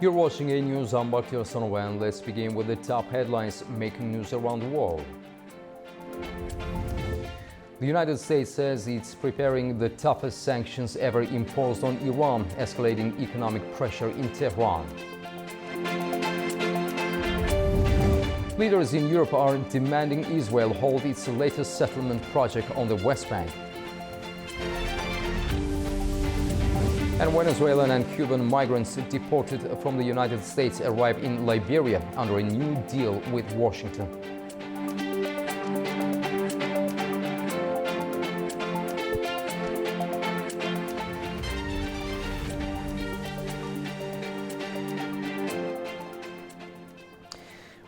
You're watching A News. I'm Bakhtiar Sanova, and let's begin with the top headlines making news around the world. The United States says it's preparing the toughest sanctions ever imposed on Iran, escalating economic pressure in Tehran. Leaders in Europe are demanding Israel hold its latest settlement project on the West Bank. And Venezuelan and Cuban migrants deported from the United States arrive in Liberia under a new deal with Washington.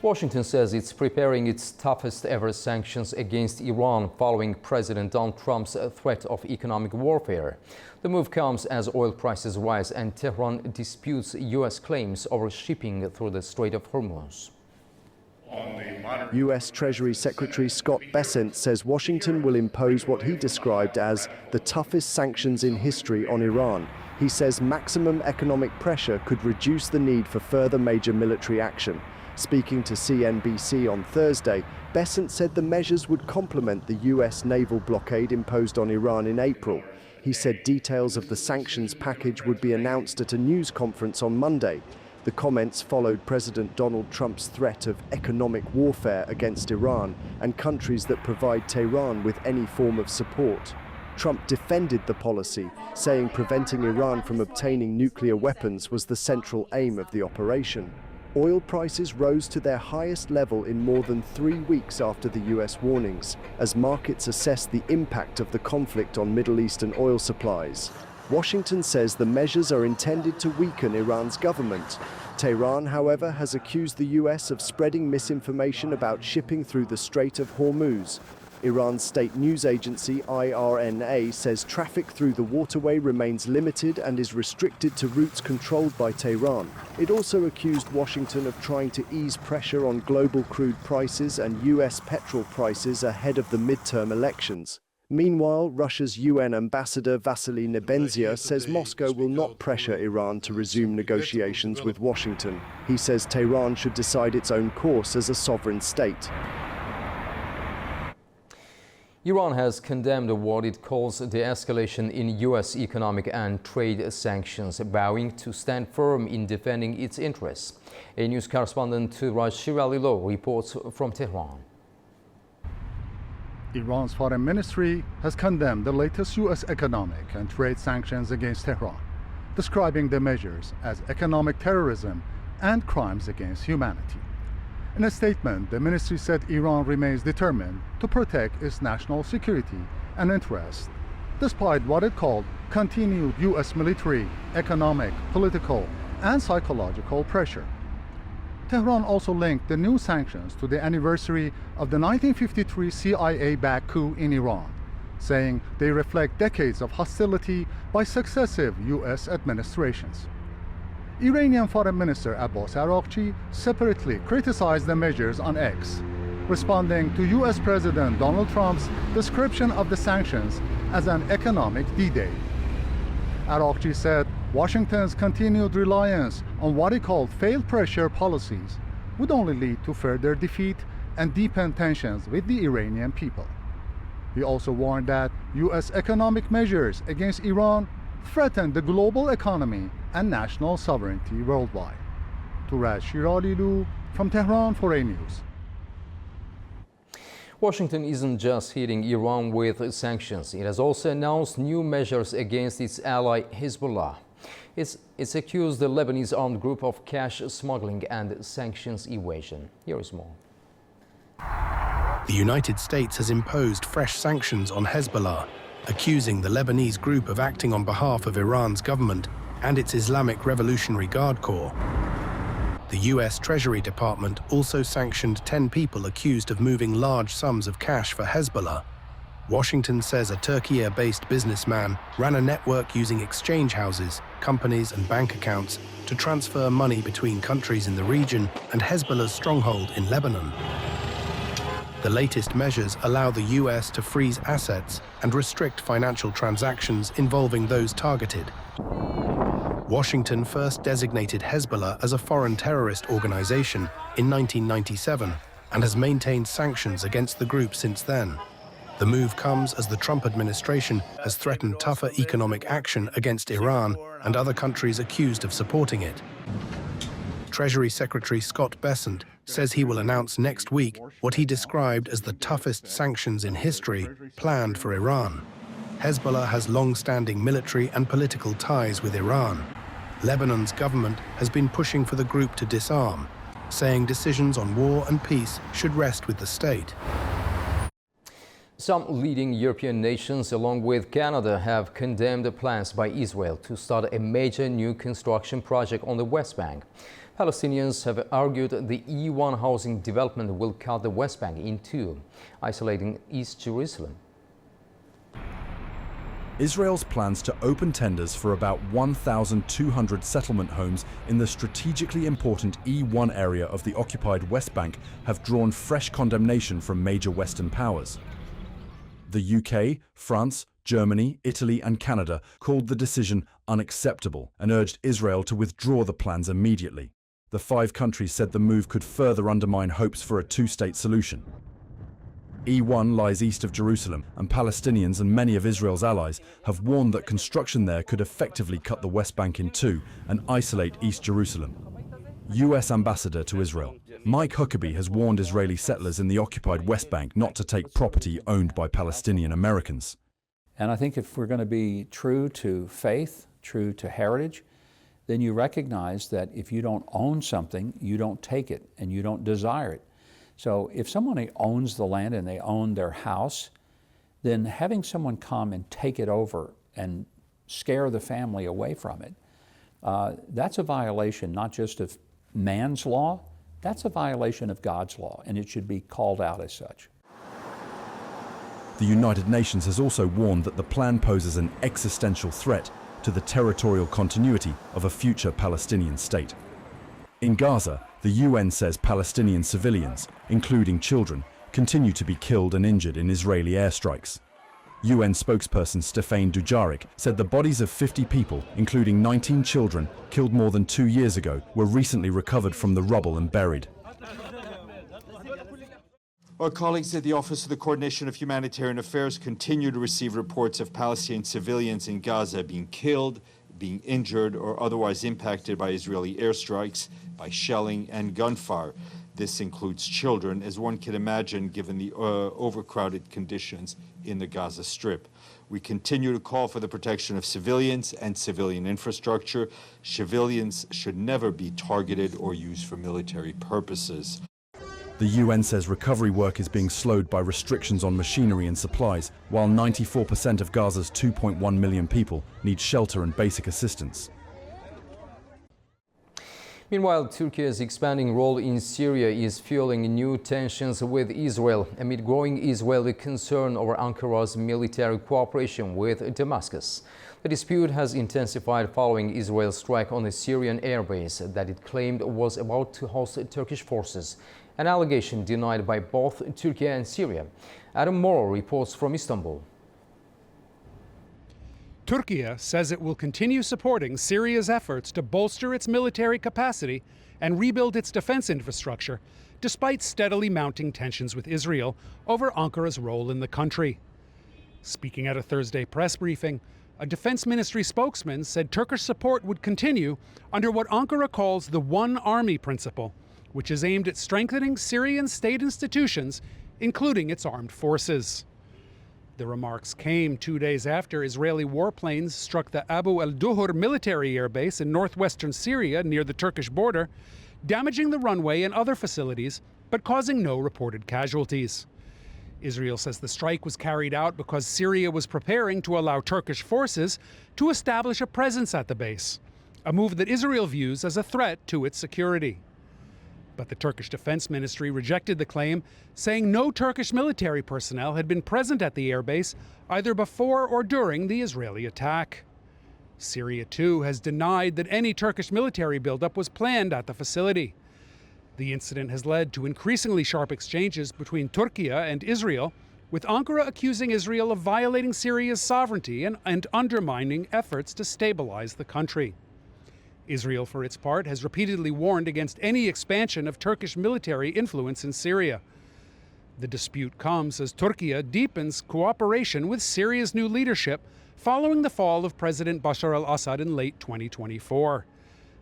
Washington says it's preparing its toughest ever sanctions against Iran following President Donald Trump's threat of economic warfare. The move comes as oil prices rise and Tehran disputes U.S. claims over shipping through the Strait of Hormuz. U.S. Treasury Secretary Scott Bessent says Washington will impose what he described as the toughest sanctions in history on Iran. He says maximum economic pressure could reduce the need for further major military action. Speaking to CNBC on Thursday, Bessent said the measures would complement the U.S. naval blockade imposed on Iran in April. He said details of the sanctions package would be announced at a news conference on Monday. The comments followed President Donald Trump's threat of economic warfare against Iran and countries that provide Tehran with any form of support. Trump defended the policy, saying preventing Iran from obtaining nuclear weapons was the central aim of the operation. Oil prices rose to their highest level in more than 3 weeks after the U.S. warnings, as markets assess the impact of the conflict on Middle Eastern oil supplies. Washington says the measures are intended to weaken Iran's government. Tehran, however, has accused the U.S. of spreading misinformation about shipping through the Strait of Hormuz. Iran's state news agency IRNA says traffic through the waterway remains limited and is restricted to routes controlled by Tehran. It also accused Washington of trying to ease pressure on global crude prices and U.S. petrol prices ahead of the midterm elections. Meanwhile, Russia's UN ambassador Vasily Nebenzia says Moscow will not pressure Iran to resume negotiations with Washington. He says Tehran should decide its own course as a sovereign state. Iran has condemned what it calls the escalation in U.S. economic and trade sanctions, vowing to stand firm in defending its interests. A news correspondent Raj Shiralilo reports from Tehran. Iran's foreign ministry has condemned the latest U.S. economic and trade sanctions against Tehran, describing the measures as economic terrorism and crimes against humanity. In a statement, the ministry said Iran remains determined to protect its national security and interests, despite what it called continued U.S. military, economic, political, and psychological pressure. Tehran also linked the new sanctions to the anniversary of the 1953 CIA-backed coup in Iran, saying they reflect decades of hostility by successive U.S. administrations. Iranian Foreign Minister Abbas Araghchi separately criticized the measures on X, responding to U.S. President Donald Trump's description of the sanctions as an economic D-Day. Araghchi said Washington's continued reliance on what he called failed pressure policies would only lead to further defeat and deepen tensions with the Iranian people. He also warned that U.S. economic measures against Iran threaten the global economy and national sovereignty worldwide. Raj Shiralilo from Tehran for A News. Washington isn't just hitting Iran with sanctions. It has also announced new measures against its ally Hezbollah. It's accused the Lebanese armed group of cash smuggling and sanctions evasion. Here is more. The United States has imposed fresh sanctions on Hezbollah, accusing the Lebanese group of acting on behalf of Iran's government and its Islamic Revolutionary Guard Corps. The U.S. Treasury Department also sanctioned 10 people accused of moving large sums of cash for Hezbollah. Washington says a Turkey-based businessman ran a network using exchange houses, companies, and bank accounts to transfer money between countries in the region and Hezbollah's stronghold in Lebanon. The latest measures allow the U.S. to freeze assets and restrict financial transactions involving those targeted. Washington first designated Hezbollah as a foreign terrorist organization in 1997 and has maintained sanctions against the group since then. The move comes as the Trump administration has threatened tougher economic action against Iran and other countries accused of supporting it. Treasury Secretary Scott Bessent says he will announce next week what he described as the toughest sanctions in history planned for Iran. Hezbollah has long-standing military and political ties with Iran. Lebanon's government has been pushing for the group to disarm, saying decisions on war and peace should rest with the state. Some leading European nations, along with Canada, have condemned the plans by Israel to start a major new construction project on the West Bank. Palestinians have argued the E1 housing development will cut the West Bank in two, isolating East Jerusalem. Israel's plans to open tenders for about 1,200 settlement homes in the strategically important E1 area of the occupied West Bank have drawn fresh condemnation from major Western powers. The UK, France, Germany, Italy and Canada called the decision unacceptable and urged Israel to withdraw the plans immediately. The 5 countries said the move could further undermine hopes for a two-state solution. E1 lies east of Jerusalem, and Palestinians and many of Israel's allies have warned that construction there could effectively cut the West Bank in two and isolate East Jerusalem. US Ambassador to Israel Mike Huckabee has warned Israeli settlers in the occupied West Bank not to take property owned by Palestinian Americans. And I think if we're going to be true to faith, true to heritage, then you recognize that if you don't own something, you don't take it and you don't desire it. So if someone owns the land and they own their house, then having someone come and take it over and scare the family away from it, that's a violation not just of man's law, that's a violation of God's law, and it should be called out as such. The United Nations has also warned that the plan poses an existential threat to the territorial continuity of a future Palestinian state. In Gaza, the UN says Palestinian civilians, including children, continue to be killed and injured in Israeli airstrikes. UN spokesperson Stephane Dujarric said the bodies of 50 people, including 19 children, killed more than 2 years ago, were recently recovered from the rubble and buried. Our colleagues at the Office of the Coordination of Humanitarian Affairs continue to receive reports of Palestinian civilians in Gaza being killed, being injured, or otherwise impacted by Israeli airstrikes, by shelling and gunfire. This includes children, as one can imagine, given the overcrowded conditions in the Gaza Strip. We continue to call for the protection of civilians and civilian infrastructure. Civilians should never be targeted or used for military purposes. The UN says recovery work is being slowed by restrictions on machinery and supplies, while 94% of Gaza's 2.1 million people need shelter and basic assistance. Meanwhile, Turkey's expanding role in Syria is fueling new tensions with Israel amid growing Israeli concern over Ankara's military cooperation with Damascus. The dispute has intensified following Israel's strike on a Syrian airbase that it claimed was about to host Turkish forces, an allegation denied by both Turkey and Syria. Adam Morrow reports from Istanbul. Turkey says it will continue supporting Syria's efforts to bolster its military capacity and rebuild its defense infrastructure, despite steadily mounting tensions with Israel over Ankara's role in the country. Speaking at a Thursday press briefing, a defense ministry spokesman said Turkish support would continue under what Ankara calls the One Army principle, which is aimed at strengthening Syrian state institutions, including its armed forces. The remarks came 2 days after Israeli warplanes struck the Abu al-Duhur military airbase in northwestern Syria near the Turkish border, damaging the runway and other facilities, but causing no reported casualties. Israel says the strike was carried out because Syria was preparing to allow Turkish forces to establish a presence at the base, a move that Israel views as a threat to its security. But the Turkish Defense Ministry rejected the claim, saying no Turkish military personnel had been present at the airbase either before or during the Israeli attack. Syria, too, has denied that any Turkish military buildup was planned at the facility. The incident has led to increasingly sharp exchanges between Turkey and Israel, with Ankara accusing Israel of violating Syria's sovereignty and undermining efforts to stabilize the country. Israel, for its part, has repeatedly warned against any expansion of Turkish military influence in Syria. The dispute comes as Turkey deepens cooperation with Syria's new leadership following the fall of President Bashar al-Assad in late 2024.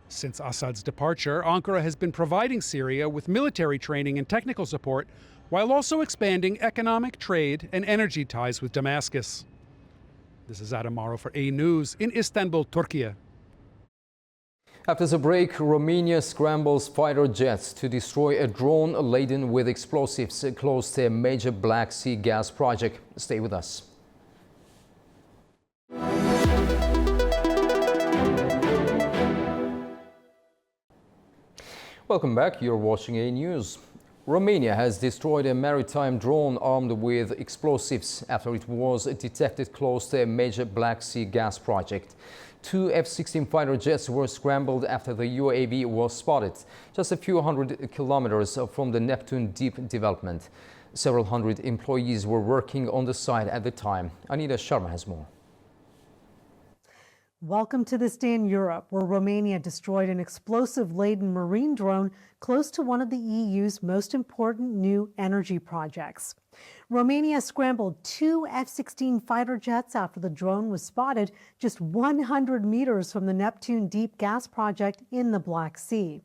Since Assad's departure, Ankara has been providing Syria with military training and technical support, while also expanding economic, trade, and energy ties with Damascus. This is Adam Morrow for A News in Istanbul, Turkey. After the break, Romania scrambles fighter jets to destroy a drone laden with explosives close to a major Black Sea gas project. Stay with us. Welcome back. You're watching A News. Romania has destroyed a maritime drone armed with explosives after it was detected close to a major Black Sea gas project. 2 F-16 fighter jets were scrambled after the UAV was spotted just a few hundred kilometers from the Neptune Deep development. Several hundred employees were working on the site at the time. Anita Sharma has more. Welcome to this day in Europe, where Romania destroyed an explosive-laden marine drone close to one of the EU's most important new energy projects. Romania scrambled 2 F-16 fighter jets after the drone was spotted just 100 meters from the Neptune Deep gas project in the Black Sea.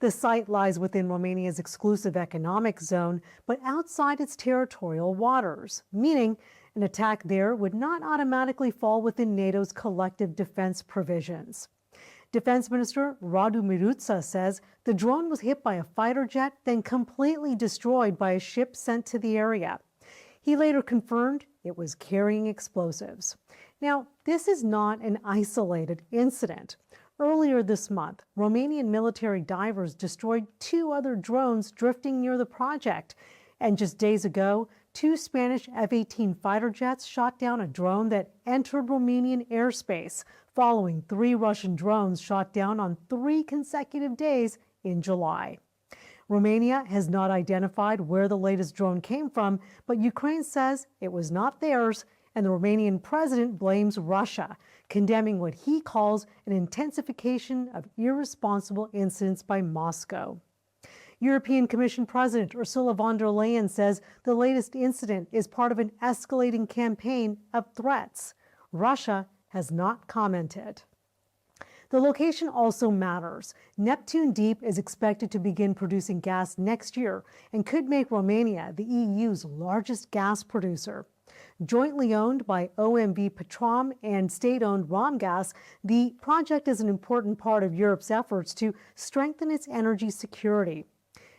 The site lies within Romania's exclusive economic zone, but outside its territorial waters, meaning an attack there would not automatically fall within NATO's collective defense provisions. Defense Minister Radu Miruța says the drone was hit by a fighter jet, then completely destroyed by a ship sent to the area. He later confirmed it was carrying explosives. Now, this is not an isolated incident. Earlier this month, Romanian military divers destroyed 2 other drones drifting near the project. And just days ago, 2 Spanish F-18 fighter jets shot down a drone that entered Romanian airspace, following 3 Russian drones shot down on 3 consecutive days in July. Romania has not identified where the latest drone came from, but Ukraine says it was not theirs, and the Romanian president blames Russia, condemning what he calls an intensification of irresponsible incidents by Moscow. European Commission President Ursula von der Leyen says the latest incident is part of an escalating campaign of threats. Russia has not commented. The location also matters. Neptune Deep is expected to begin producing gas next year and could make Romania the EU's largest gas producer. Jointly owned by OMV Petrom and state-owned Romgaz, the project is an important part of Europe's efforts to strengthen its energy security.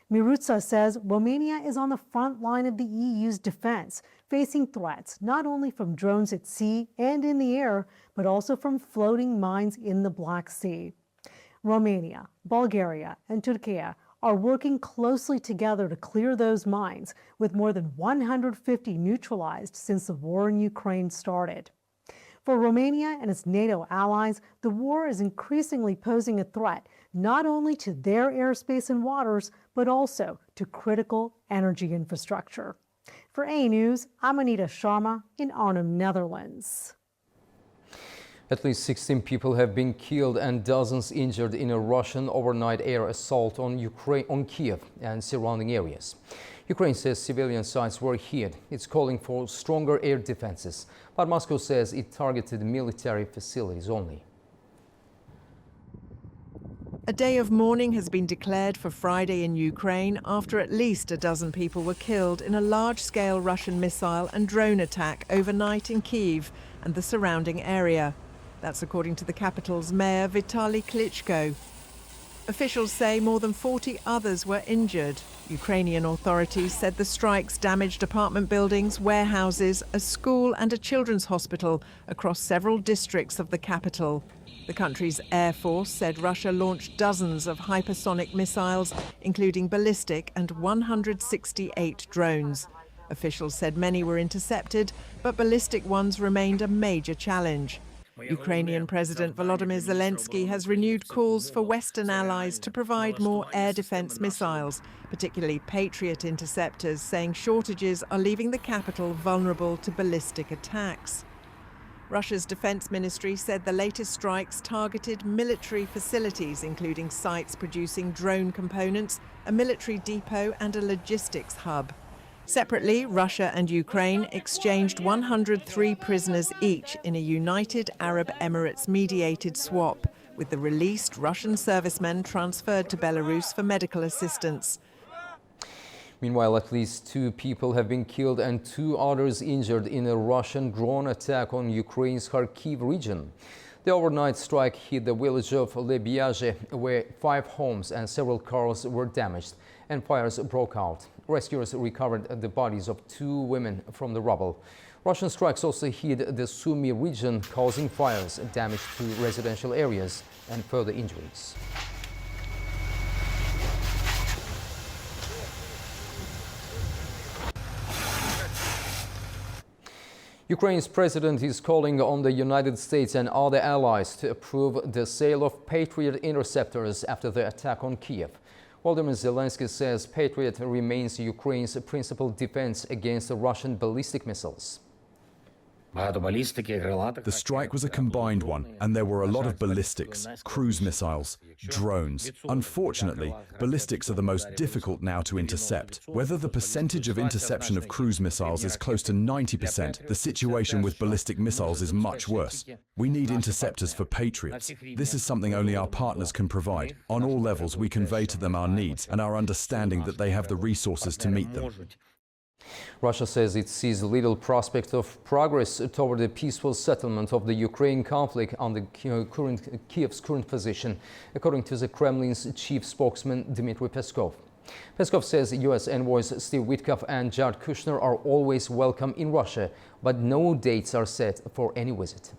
Miruța says Romania is on the front line of the EU's defense, facing threats not only from drones at sea and in the air, but also from floating mines in the Black Sea. Romania, Bulgaria, and Turkey are working closely together to clear those mines, with more than 150 neutralized since the war in Ukraine started. For Romania and its NATO allies, the war is increasingly posing a threat not only to their airspace and waters, but also to critical energy infrastructure. For A News, I'm Anita Sharma in Arnhem, Netherlands. At least 16 people have been killed and dozens injured in a Russian overnight air assault on Kiev and surrounding areas. Ukraine says civilian sites were hit. It's calling for stronger air defenses, but Moscow says it targeted military facilities only. A day of mourning has been declared for Friday in Ukraine after at least a dozen people were killed in a large-scale Russian missile and drone attack overnight in Kyiv and the surrounding area. That's according to the capital's mayor, Vitaly Klitschko. Officials say more than 40 others were injured. Ukrainian authorities said the strikes damaged apartment buildings, warehouses, a school and a children's hospital across several districts of the capital. The country's air force said Russia launched dozens of hypersonic missiles, including ballistic, and 168 drones. Officials said many were intercepted, but ballistic ones remained a major challenge. Ukrainian President Volodymyr Zelensky has renewed calls for Western allies to provide more air defense missiles, particularly Patriot interceptors, saying shortages are leaving the capital vulnerable to ballistic attacks. Russia's defense ministry said the latest strikes targeted military facilities, including sites producing drone components, a military depot and a logistics hub. Separately, Russia and Ukraine exchanged 103 prisoners each in a United Arab Emirates-mediated swap, with the released Russian servicemen transferred to Belarus for medical assistance. Meanwhile, at least 2 people have been killed and 2 others injured in a Russian drone attack on Ukraine's Kharkiv region. The overnight strike hit the village of Lebiazhe, where 5 homes and several cars were damaged, and fires broke out. Rescuers recovered the bodies of 2 women from the rubble. Russian strikes also hit the Sumy region, causing fires, damage to residential areas, and further injuries. Ukraine's president is calling on the United States and other allies to approve the sale of Patriot interceptors after the attack on Kiev. Volodymyr Zelensky says Patriot remains Ukraine's principal defense against the Russian ballistic missiles. The strike was a combined one, and there were a lot of ballistics, cruise missiles, drones. Unfortunately, ballistics are the most difficult now to intercept. Whether the percentage of interception of cruise missiles is close to 90%, the situation with ballistic missiles is much worse. We need interceptors for Patriots. This is something only our partners can provide. On all levels, we convey to them our needs and our understanding that they have the resources to meet them. Russia says it sees little prospect of progress toward the peaceful settlement of the Ukraine conflict on the Kiev's current position, according to the Kremlin's chief spokesman Dmitry Peskov. Peskov says U.S. envoys Steve Witkoff and Jared Kushner are always welcome in Russia, but no dates are set for any visit.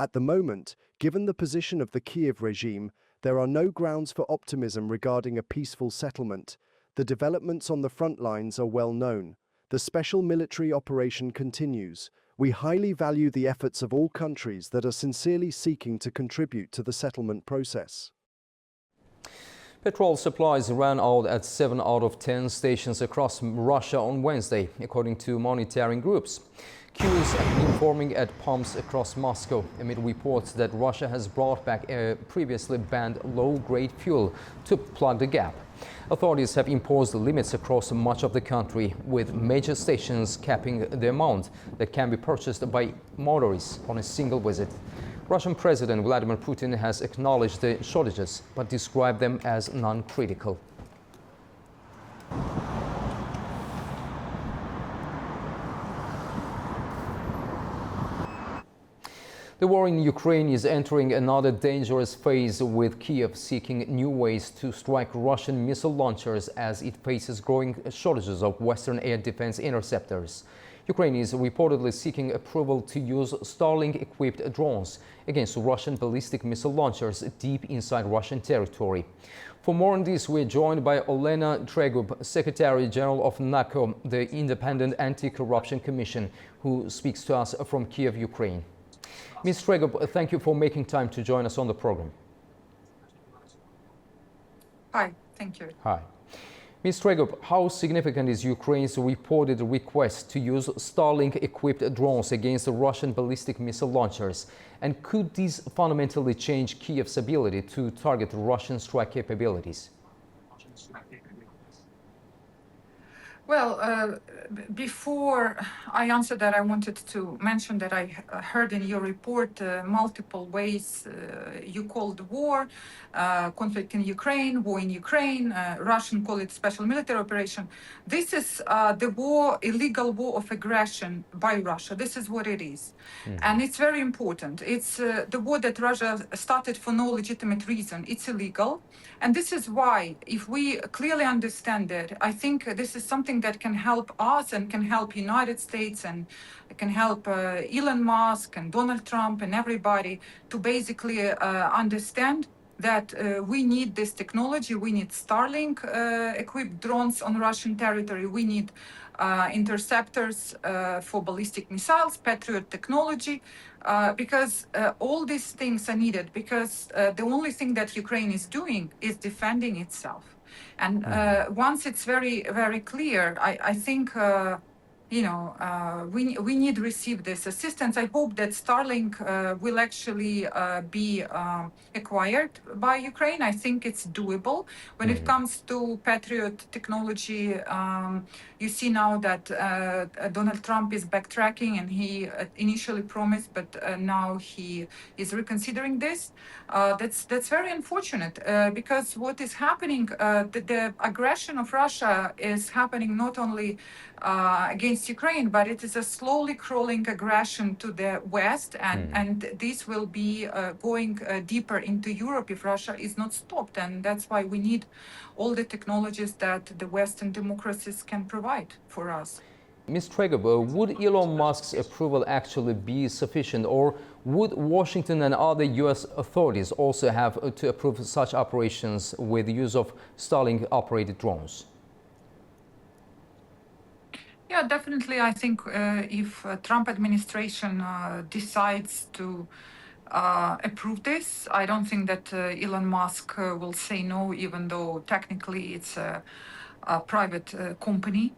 At the moment, given the position of the Kiev regime, there are no grounds for optimism regarding a peaceful settlement. The developments on the front lines are well known. The special military operation continues. We highly value the efforts of all countries that are sincerely seeking to contribute to the settlement process. Petrol supplies ran out at 7 out of 10 stations across Russia on Wednesday, according to monitoring groups. Queues have been forming at pumps across Moscow amid reports that Russia has brought back a previously banned low-grade fuel to plug the gap. Authorities have imposed limits across much of the country, with major stations capping the amount that can be purchased by motorists on a single visit. Russian President Vladimir Putin has acknowledged the shortages, but described them as non-critical. The war in Ukraine is entering another dangerous phase, with Kiev seeking new ways to strike Russian missile launchers as it faces growing shortages of Western air defense interceptors. Ukraine is reportedly seeking approval to use Starlink-equipped drones against Russian ballistic missile launchers deep inside Russian territory. For more on this, we're joined by Olena Tregub, Secretary General of NACO, the Independent Anti-Corruption Commission, who speaks to us from Kiev, Ukraine. Ms. Tregub, thank you for making time to join us on the program. Hi, thank you. Hi. Ms. Tregub, how significant is Ukraine's reported request to use Starlink-equipped drones against the Russian ballistic missile launchers? And could this fundamentally change Kiev's ability to target Russian strike capabilities? Well, before I answer that, I wanted to mention that I heard in your report multiple ways you called war, conflict in Ukraine, war in Ukraine, Russian call it special military operation. This is the war, illegal war of aggression by Russia. This is what it is. And it's very important. It's the war that Russia started for no legitimate reason. It's illegal. And this is why, if we clearly understand it, I think this is something that can help us and can help United States and can help Elon Musk and Donald Trump and everybody to basically understand that we need this technology. We need Starlink equipped drones on Russian territory. We need interceptors for ballistic missiles, Patriot technology, because all these things are needed, because the only thing that Ukraine is doing is defending itself. And once it's very, very clear, I think we need to receive this assistance. I hope that Starlink will actually be acquired by Ukraine. I think it's doable. When it comes to Patriot technology, you see now that Donald Trump is backtracking, and he initially promised, but now he is reconsidering this. That's very unfortunate because what is happening, the aggression of Russia is happening not only against Ukraine, but it is a slowly crawling aggression to the West, and this will be going deeper into Europe if Russia is not stopped. And that's why we need all the technologies that the Western democracies can provide for us. Ms. Tregub, would Elon Musk's approval actually be sufficient, or would Washington and other U.S. authorities also have to approve such operations with the use of Starlink-operated drones? Yeah, definitely. I think if Trump administration decides to approve this, I don't think that Elon Musk will say no, even though technically it's a private company.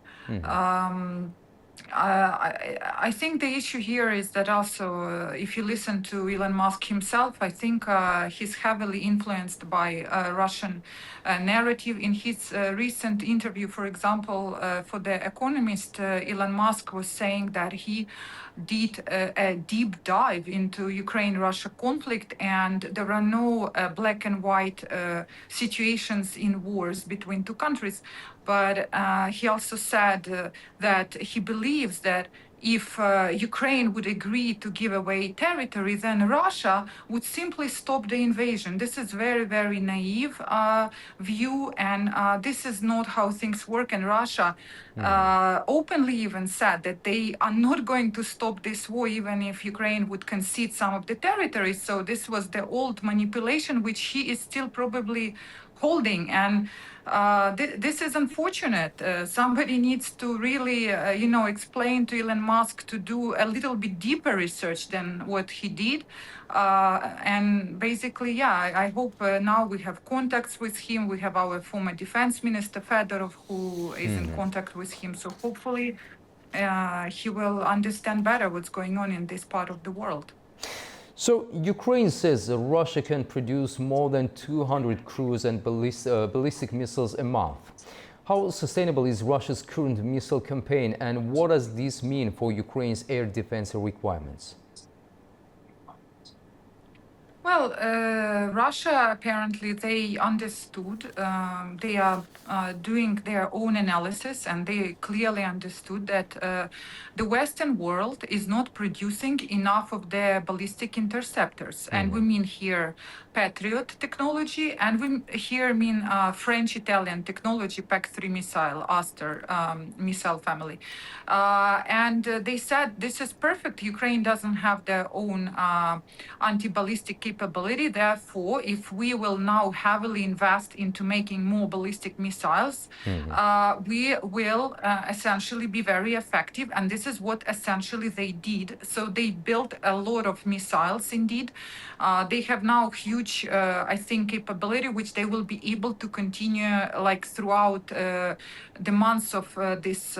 I think the issue here is that also, if you listen to Elon Musk himself, I think he's heavily influenced by Russian narrative. In his recent interview, for example, for The Economist, Elon Musk was saying that he did a deep dive into Ukraine-Russia conflict, and there are no black and white situations in wars between two countries. But he also said that he believes that if Ukraine would agree to give away territory, then Russia would simply stop the invasion. This is very, very naive view, and this is not how things work. And Russia openly even said that they are not going to stop this war, even if Ukraine would concede some of the territory. So this was the old manipulation, which he is still probably holding. And this is unfortunate. Somebody needs to really, explain to Elon Musk to do a little bit deeper research than what he did. And basically, I hope now we have contacts with him. We have our former defense minister, Fedorov, who is in contact with him. So hopefully he will understand better what's going on in this part of the world. So Ukraine says Russia can produce more than 200 cruise and ballistic missiles a month. How sustainable is Russia's current missile campaign, and what does this mean for Ukraine's air defense requirements? Well, Russia, apparently, they understood. They are doing their own analysis, and they clearly understood that the Western world is not producing enough of the ballistic interceptors. And we mean here Patriot technology, and we here mean French-Italian technology, PAC-3 missile, Aster missile family. And they said this is perfect. Ukraine doesn't have their own anti-ballistic capability. Therefore, if we will now heavily invest into making more ballistic missiles, we will essentially be very effective. And this is what essentially they did. So they built a lot of missiles indeed. They have now huge, I think, capability, which they will be able to continue like throughout the months of this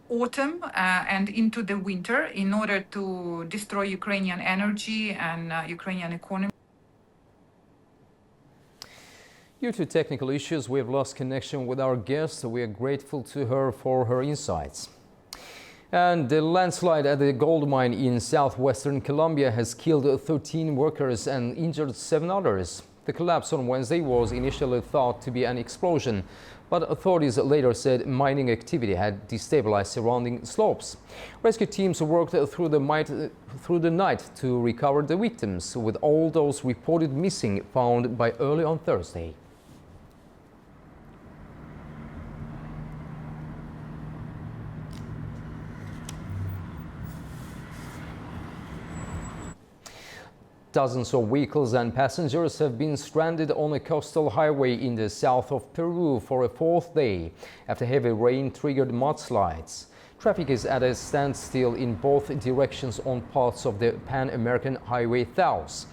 autumn and into the winter in order to destroy Ukrainian energy and Ukrainian economy. Due to technical issues, we have lost connection with our guest. We are grateful to her for her insights. And the landslide at the gold mine in southwestern Colombia has killed 13 workers and injured 7 others. The collapse on Wednesday was initially thought to be an explosion, but authorities later said mining activity had destabilized surrounding slopes. Rescue teams worked through the night to recover the victims, with all those reported missing found by early on Thursday. Dozens of vehicles and passengers have been stranded on a coastal highway in the south of Peru for a 4th day after heavy rain triggered mudslides. Traffic is at a standstill in both directions on parts of the Pan-American Highway Taos.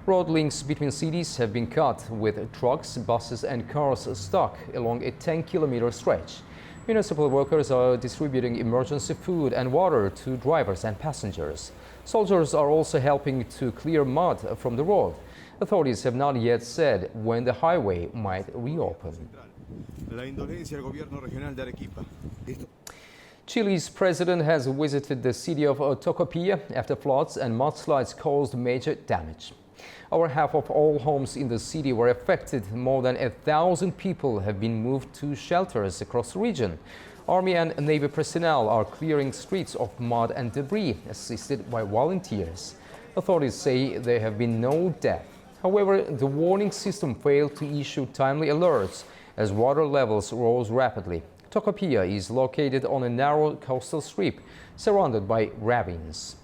Road links between cities have been cut, with trucks, buses and cars stuck along a 10-kilometer stretch. Municipal workers are distributing emergency food and water to drivers and passengers. Soldiers are also helping to clear mud from the road. Authorities have not yet said when the highway might reopen. Chile's president has visited the city of Tocopilla after floods and mudslides caused major damage. Over half of all homes in the city were affected. More than 1,000 people have been moved to shelters across the region. Army and Navy personnel are clearing streets of mud and debris, assisted by volunteers. Authorities say there have been no deaths. However, the warning system failed to issue timely alerts as water levels rose rapidly. Tocopilla is located on a narrow coastal strip surrounded by ravines.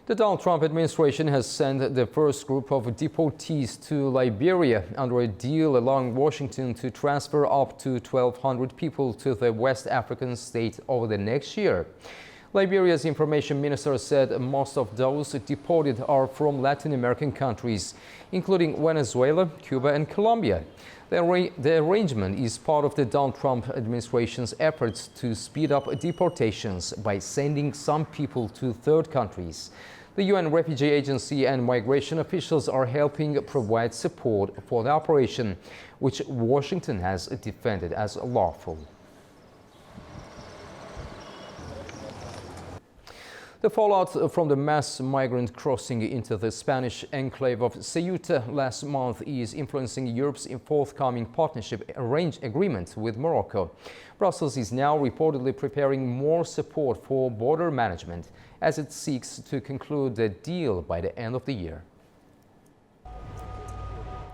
The Donald Trump administration has sent the first group of deportees to Liberia under a deal allowing Washington to transfer up to 1,200 people to the West African state over the next year. Liberia's information minister said most of those deported are from Latin American countries, including Venezuela, Cuba, and Colombia. The arrangement is part of the Donald Trump administration's efforts to speed up deportations by sending some people to third countries. The UN Refugee Agency and migration officials are helping provide support for the operation, which Washington has defended as lawful. The fallout from the mass migrant crossing into the Spanish enclave of Ceuta last month is influencing Europe's forthcoming partnership agreement with Morocco. Brussels is now reportedly preparing more support for border management as it seeks to conclude the deal by the end of the year.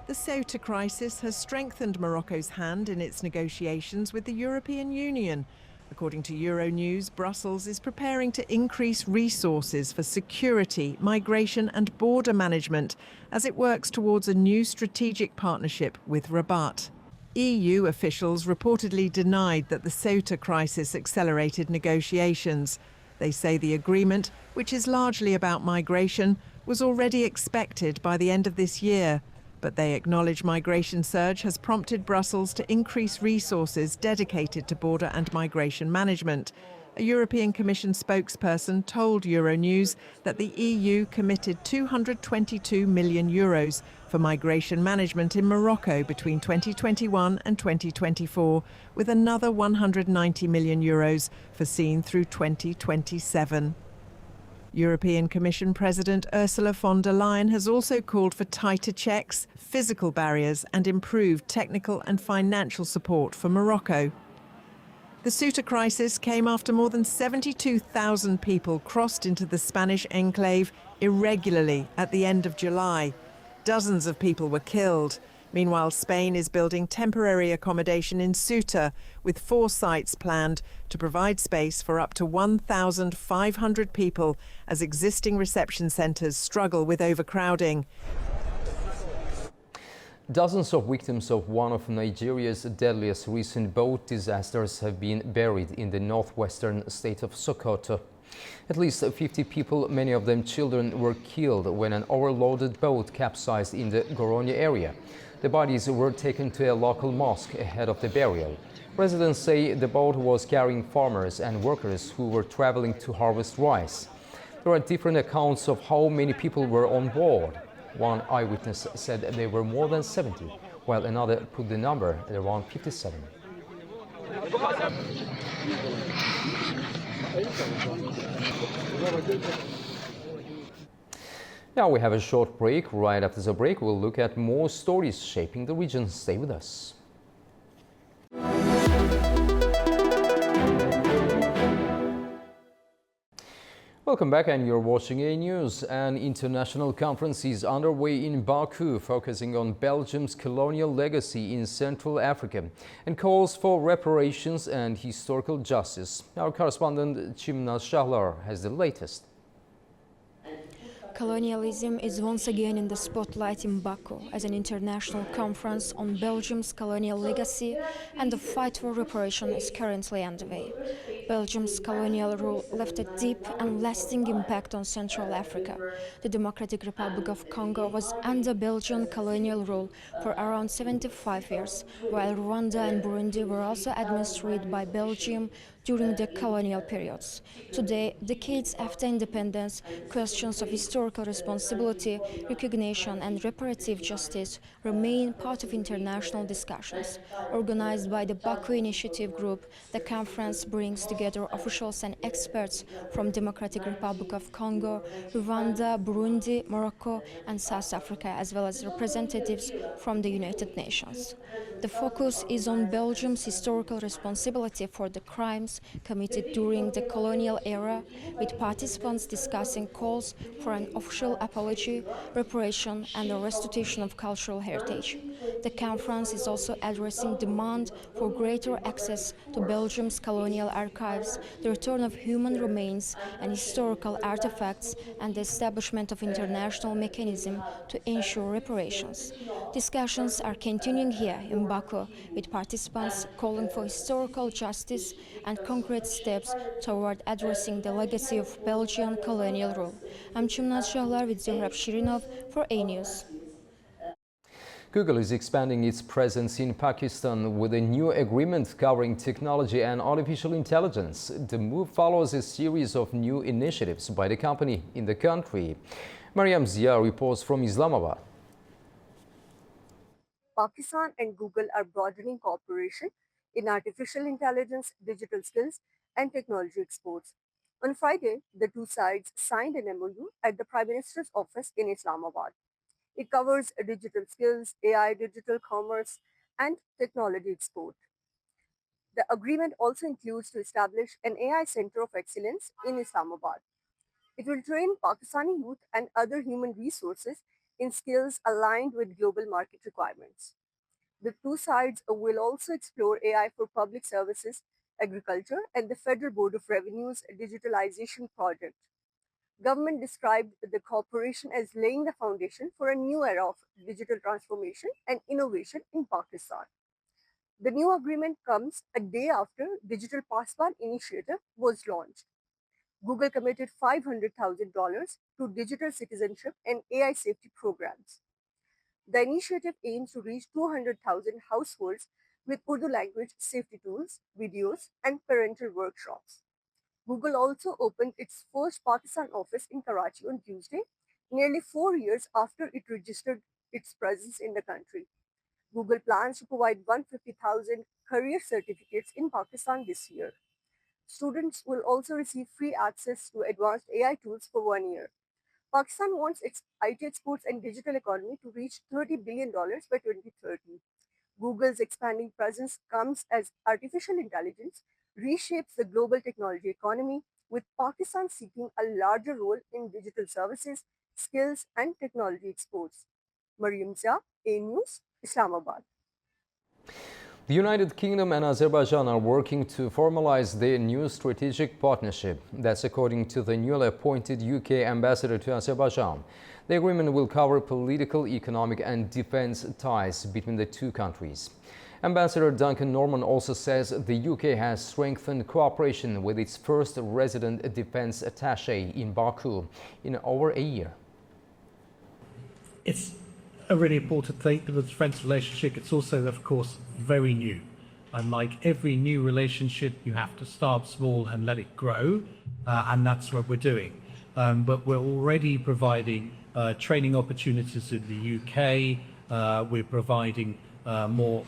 The Ceuta crisis has strengthened Morocco's hand in its negotiations with the European Union. According to Euronews, Brussels is preparing to increase resources for security, migration and border management as it works towards a new strategic partnership with Rabat. EU officials reportedly denied that the Ceuta crisis accelerated negotiations. They say the agreement, which is largely about migration, was already expected by the end of this year. But they acknowledge migration surge has prompted Brussels to increase resources dedicated to border and migration management. A European Commission spokesperson told Euronews that the EU committed €222 million for migration management in Morocco between 2021 and 2024, with another €190 million foreseen through 2027. European Commission President Ursula von der Leyen has also called for tighter checks, physical barriers and improved technical and financial support for Morocco. The Ceuta crisis came after more than 72,000 people crossed into the Spanish enclave irregularly at the end of July. Dozens of people were killed. Meanwhile, Spain is building temporary accommodation in Ceuta, with 4 sites planned to provide space for up to 1,500 people as existing reception centres struggle with overcrowding. Dozens of victims of one of Nigeria's deadliest recent boat disasters have been buried in the northwestern state of Sokoto. At least 50 people, many of them children, were killed when an overloaded boat capsized in the Goronia area. The bodies were taken to a local mosque ahead of the burial. Residents say the boat was carrying farmers and workers who were traveling to harvest rice. There are different accounts of how many people were on board. One eyewitness said there were more than 70, while another put the number at around 57. Now we have a short break. Right after the break, we'll look at more stories shaping the region. Stay with us. Welcome back, and you're watching A News. An international conference is underway in Baku, focusing on Belgium's colonial legacy in Central Africa and calls for reparations and historical justice. Our correspondent Chimnaz Shahlar has the latest. Colonialism is once again in the spotlight in Baku as an international conference on Belgium's colonial legacy and the fight for reparation is currently underway. Belgium's colonial rule left a deep and lasting impact on Central Africa. The Democratic Republic of Congo was under Belgian colonial rule for around 75 years, while Rwanda and Burundi were also administered by Belgium during the colonial periods. Today, decades after independence, questions of historical responsibility, recognition and reparative justice remain part of international discussions. Organized by the Baku Initiative Group, the conference brings together officials and experts from Democratic Republic of Congo, Rwanda, Burundi, Morocco and South Africa, as well as representatives from the United Nations. The focus is on Belgium's historical responsibility for the crimes committed during the colonial era, with participants discussing calls for an official apology, reparation and the restitution of cultural heritage. The conference is also addressing demand for greater access to Belgium's colonial archives, the return of human remains and historical artifacts, and the establishment of international mechanism to ensure reparations. Discussions are continuing here in Baku, with participants calling for historical justice and concrete steps toward addressing the legacy of Belgian colonial rule. I'm Chumnaz Shahlar with Zohrab Shirinov for A News. Google is expanding its presence in Pakistan with a new agreement covering technology and artificial intelligence. The move follows a series of new initiatives by the company in the country. Mariam Zia reports from Islamabad. Pakistan and Google are broadening cooperation in artificial intelligence, digital skills, and technology exports. On Friday, the two sides signed an MOU at the Prime Minister's office in Islamabad. It covers digital skills, AI, digital commerce, and technology export. The agreement also includes to establish an AI Center of Excellence in Islamabad. It will train Pakistani youth and other human resources in skills aligned with global market requirements. The two sides will also explore AI for public services, agriculture, and the Federal Board of Revenue's digitalization project. Government described the cooperation as laying the foundation for a new era of digital transformation and innovation in Pakistan. The new agreement comes a day after Digital Passport initiative was launched. Google committed $500,000 to digital citizenship and AI safety programs. The initiative aims to reach 200,000 households with Urdu language safety tools, videos, and parental workshops. Google also opened its first Pakistan office in Karachi on Tuesday, nearly 4 years after it registered its presence in the country. Google plans to provide 150,000 career certificates in Pakistan this year. Students will also receive free access to advanced AI tools for 1 year. Pakistan wants its IT exports and digital economy to reach $30 billion by 2030. Google's expanding presence comes as artificial intelligence reshapes the global technology economy, with Pakistan seeking a larger role in digital services, skills, and technology exports. Mariam Zia, A News, Islamabad. The United Kingdom and Azerbaijan are working to formalize their new strategic partnership. That's according to the newly appointed UK ambassador to Azerbaijan. The agreement will cover political, economic and defense ties between the two countries. Ambassador Duncan Norman also says the UK has strengthened cooperation with its first resident defense attaché in Baku in over a year. It's a really important thing to the defense relationship. It's also, of course, very new. And like every new relationship, you have to start small and let it grow. And that's what we're doing. But we're already providing training opportunities in the UK. We're providing more,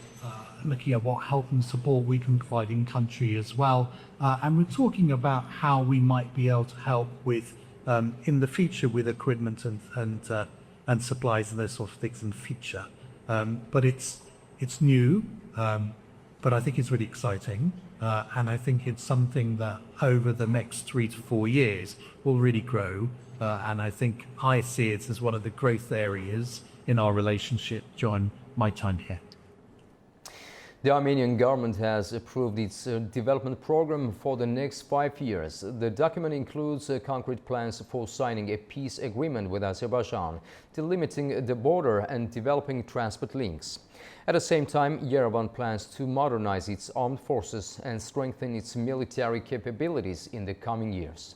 looking at what help and support we can provide in country as well. And we're talking about how we might be able to help with, in the future, with equipment and supplies and those sort of things in the future. But it's new, but I think it's really exciting. And I think it's something that over the next 3 to 4 years will really grow. And I think I see it as one of the growth areas in our relationship during my time here. The Armenian government has approved its development program for the next 5 years. The document includes concrete plans for signing a peace agreement with Azerbaijan, delimiting the border and developing transport links. At the same time, Yerevan plans to modernize its armed forces and strengthen its military capabilities in the coming years.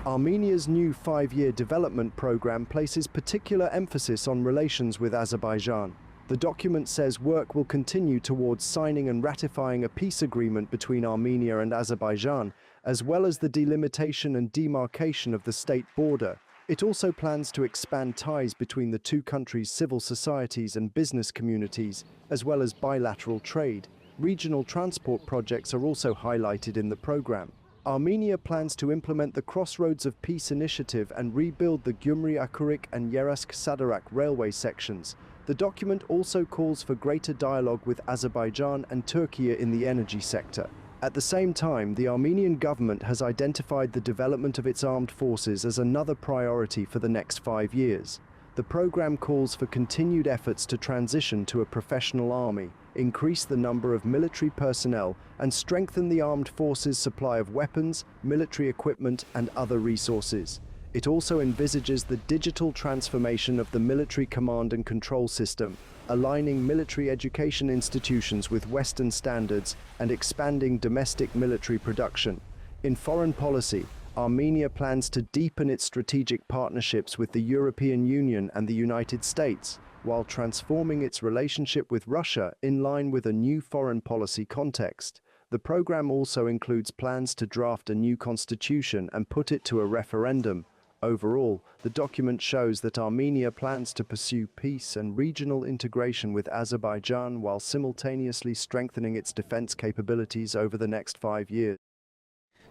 Armenia's new 5-year development program places particular emphasis on relations with Azerbaijan. The document says work will continue towards signing and ratifying a peace agreement between Armenia and Azerbaijan, as well as the delimitation and demarcation of the state border. It also plans to expand ties between the two countries' civil societies and business communities, as well as bilateral trade. Regional transport projects are also highlighted in the program. Armenia plans to implement the Crossroads of Peace initiative and rebuild the Gyumri-Akurik and Yeresk-Sadarak railway sections. The document also calls for greater dialogue with Azerbaijan and Turkey in the energy sector. At the same time, the Armenian government has identified the development of its armed forces as another priority for the next 5 years. The program calls for continued efforts to transition to a professional army, increase the number of military personnel, and strengthen the armed forces' supply of weapons, military equipment, and other resources. It also envisages the digital transformation of the military command and control system, aligning military education institutions with Western standards and expanding domestic military production. In foreign policy, Armenia plans to deepen its strategic partnerships with the European Union and the United States, while transforming its relationship with Russia in line with a new foreign policy context. The program also includes plans to draft a new constitution and put it to a referendum. Overall, the document shows that Armenia plans to pursue peace and regional integration with Azerbaijan while simultaneously strengthening its defense capabilities over the next 5 years.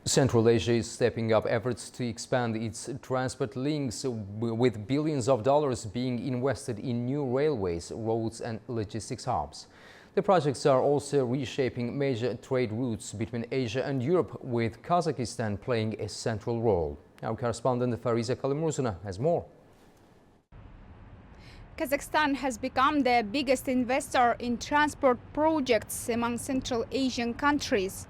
Central Asia is stepping up efforts to expand its transport links, with billions of dollars being invested in new railways, roads and logistics hubs. The projects are also reshaping major trade routes between Asia and Europe, with Kazakhstan playing a central role. Our correspondent Fariza Kalimurzuna has more. Kazakhstan has become the biggest investor in transport projects among Central Asian countries.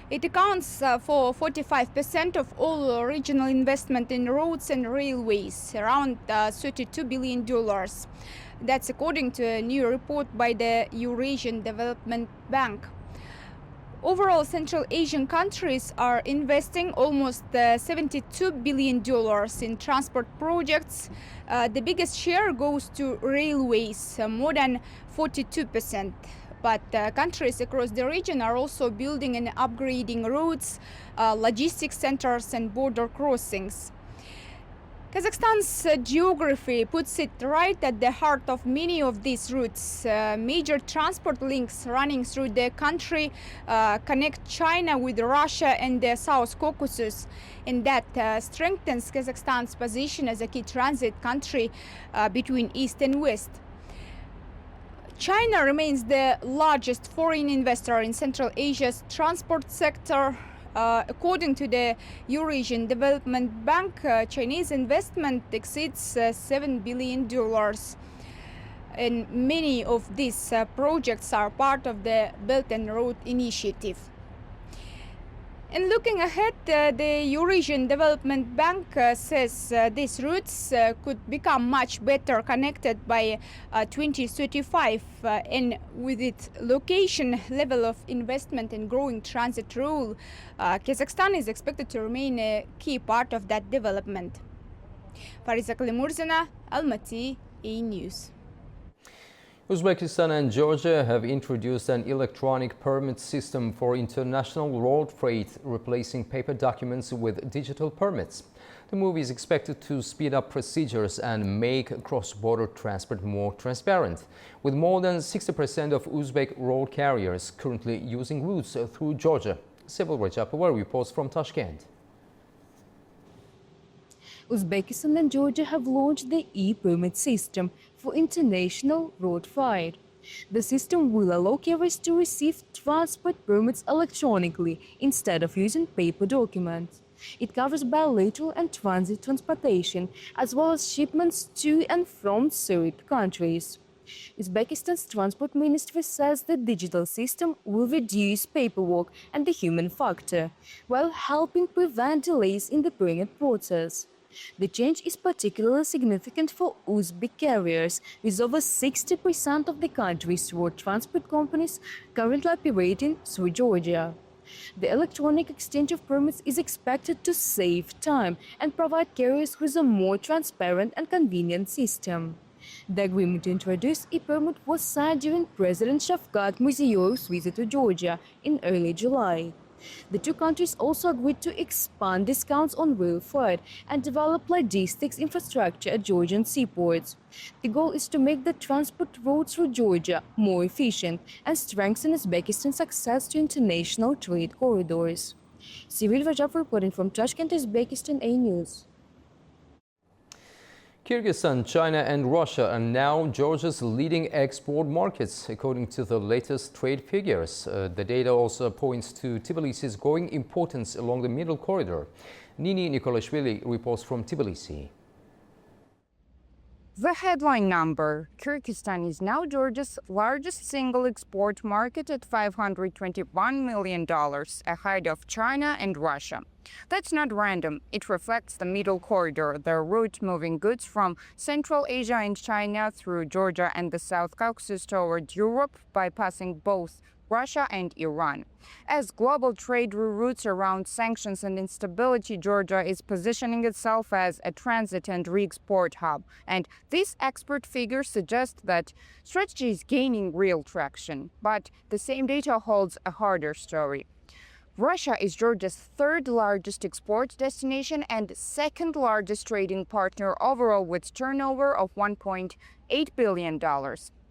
It accounts for 45% of all regional investment in roads and railways, around $32 billion. That's according to a new report by the Eurasian Development Bank. Overall, Central Asian countries are investing almost $72 billion in transport projects. The biggest share goes to railways, more than 42%. But countries across the region are also building and upgrading roads, logistics centers and border crossings. Kazakhstan's geography puts it right at the heart of many of these routes. Major transport links running through the country connect China with Russia and the South Caucasus, and that strengthens Kazakhstan's position as a key transit country between East and West. China remains the largest foreign investor in Central Asia's transport sector. According to the Eurasian Development Bank, Chinese investment exceeds $7 billion. And many of these projects are part of the Belt and Road Initiative. And looking ahead, the Eurasian Development Bank says these routes could become much better connected by 2035, and with its location, level of investment and growing transit role, Kazakhstan is expected to remain a key part of that development. Fariza Kalimurzana, Almaty, A News. Uzbekistan and Georgia have introduced an electronic permit system for international road freight, replacing paper documents with digital permits. The move is expected to speed up procedures and make cross-border transport more transparent, with more than 60% of Uzbek road carriers currently using routes through Georgia. Sevil Rajapova reports from Tashkent. Uzbekistan and Georgia have launched the e-permit system for international road freight. The system will allow carriers to receive transport permits electronically instead of using paper documents. It covers bilateral and transit transportation, as well as shipments to and from third countries. Uzbekistan's transport ministry says the digital system will reduce paperwork and the human factor, while helping prevent delays in the permit process. The change is particularly significant for Uzbek carriers, with over 60% of the country's road transport companies currently operating through Georgia. The electronic exchange of permits is expected to save time and provide carriers with a more transparent and convenient system. The agreement to introduce e-permit was signed during President Shavkat Mirziyoyev's visit to Georgia in early July. The two countries also agreed to expand discounts on rail freight and develop logistics infrastructure at Georgian seaports. The goal is to make the transport routes through Georgia more efficient and strengthen Uzbekistan's access to international trade corridors. Cyril Rajab reporting from Tashkent, Uzbekistan, A News. Kyrgyzstan, China and Russia are now Georgia's leading export markets, according to the latest trade figures. The data also points to Tbilisi's growing importance along the Middle Corridor. Nini Nikolashvili reports from Tbilisi. The headline number: Kyrgyzstan is now Georgia's largest single export market at $521 million, ahead of China and Russia. That's not random. It reflects the Middle Corridor, the route moving goods from Central Asia and China through Georgia and the South Caucasus toward Europe, bypassing both Russia and Iran. As global trade reroutes around sanctions and instability, Georgia is positioning itself as a transit and re-export hub. And these expert figures suggest that strategy is gaining real traction. But the same data holds a harder story. Russia is Georgia's third largest export destination and second largest trading partner overall, with turnover of $1.8 billion.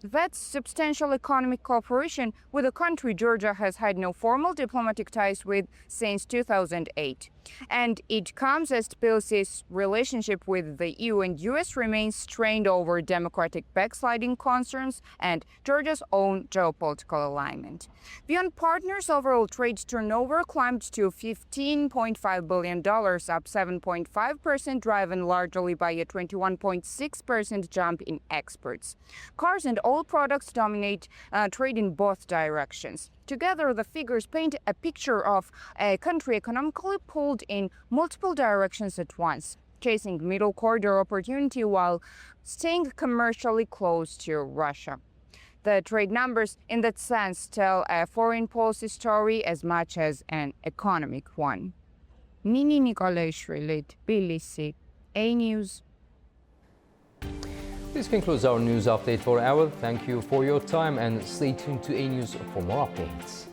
That's substantial economic cooperation with a country Georgia has had no formal diplomatic ties with since 2008. And it comes as Tbilisi's relationship with the EU and US remains strained over democratic backsliding concerns and Georgia's own geopolitical alignment. Beyond partners, overall trade turnover climbed to $15.5 billion, up 7.5%, driven largely by a 21.6% jump in exports. Cars and oil products dominate trade in both directions. Together, the figures paint a picture of a country economically pulled in multiple directions at once, chasing Middle Corridor opportunity while staying commercially close to Russia. The trade numbers, in that sense, tell a foreign policy story as much as an economic one. Nini Nikolashvili, Tbilisi, A News. This concludes our news update for an hour. Thank you for your time and stay tuned to A News for more updates.